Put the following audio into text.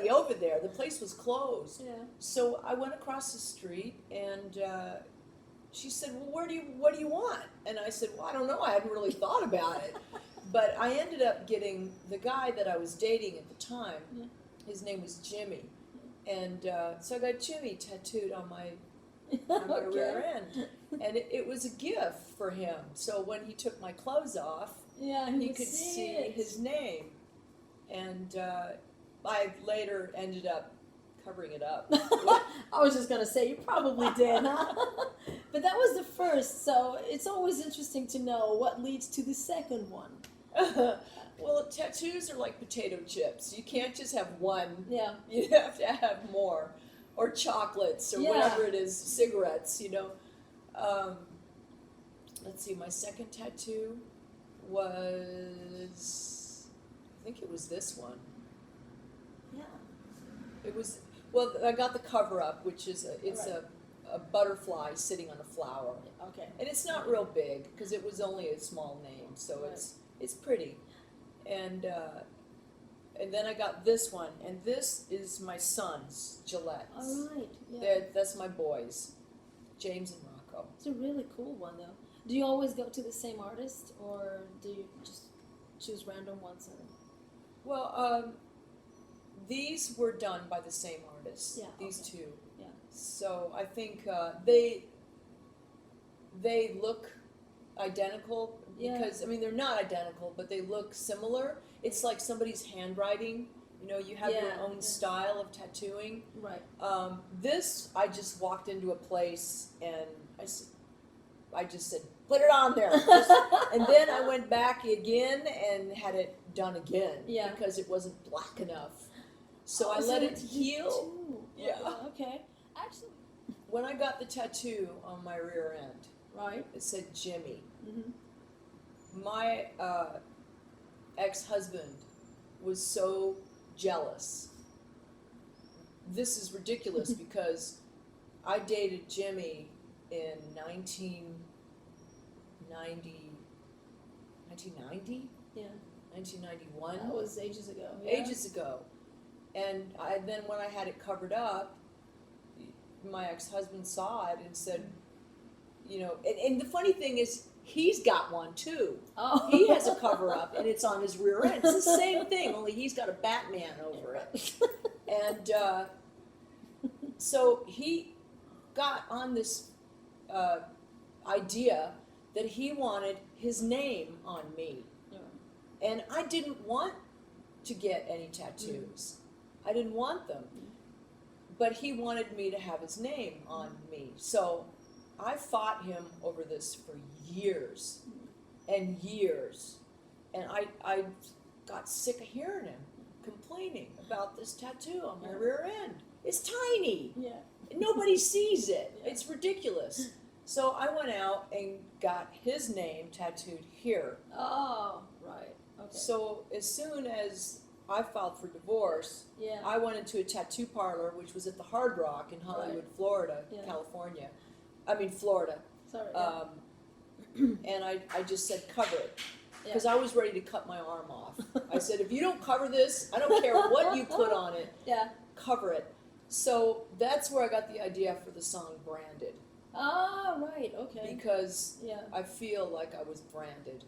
nobody over there. The place was closed. Yeah. So I went across the street, and she said, well, what do you want? And I said, well, I don't know. I hadn't really thought about it. But I ended up getting the guy that I was dating at the time. Yeah. His name was Jimmy. And so I got Jimmy tattooed on my rear end. And it was a gift for him. So when he took my clothes off, Yeah, he could see his name. And I later ended up covering it up. I was just going to say, you probably did, huh? But that was the first, so it's always interesting to know what leads to the second one. Well, tattoos are like potato chips. You can't just have one. Yeah. You have to have more. Or chocolates, or whatever it is, cigarettes, you know. Let's see, my second tattoo was, I think it was this one. Yeah. It was, well, I got the cover up, which is a butterfly sitting on a flower. Okay. And it's not real big, because it was only a small name, so it's pretty. And then I got this one, and this is my son's, Gillette. All right. Yeah. That's my boys, James and Rocco. It's a really cool one, though. Do you always go to the same artist, or do you just choose random ones? Well, these were done by the same artist. Yeah, these okay. two. Yeah. So I think they look identical because I mean they're not identical, but they look similar. It's like somebody's handwriting. You know, you have your own style of tattooing. Right. This, I just walked into a place and I just said, put it on there. And then I went back again and had it done again because it wasn't black enough. So I let it heal. Yeah. Okay. Actually, when I got the tattoo on my rear end, right, it said Jimmy. Mm-hmm. My ex-husband was so jealous. This is ridiculous because I dated Jimmy in 1990? Yeah. 1991? That was ages ago. Yeah. Ages ago. And then when I had it covered up, my ex-husband saw it and said, you know, and the funny thing is, he's got one too. Oh. He has a cover-up and it's on his rear end. It's the same thing, only he's got a Batman over it. And so he got on this idea that he wanted his name on me. Yeah. And I didn't want to get any tattoos. I didn't want them. But he wanted me to have his name on me. So I fought him over this for years and years. And I got sick of hearing him complaining about this tattoo on my rear end. It's tiny. Yeah. Nobody sees it. It's ridiculous. So I went out and got his name tattooed here. Oh, right. Okay. So as soon as I filed for divorce, I went into a tattoo parlor, which was at the Hard Rock in Hollywood, Florida, California. I mean, Florida. Sorry. And I just said, cover it. Because I was ready to cut my arm off. I said, if you don't cover this, I don't care what you put on it, cover it. So that's where I got the idea for the song Branded. Ah, right, okay. Because I feel like I was branded.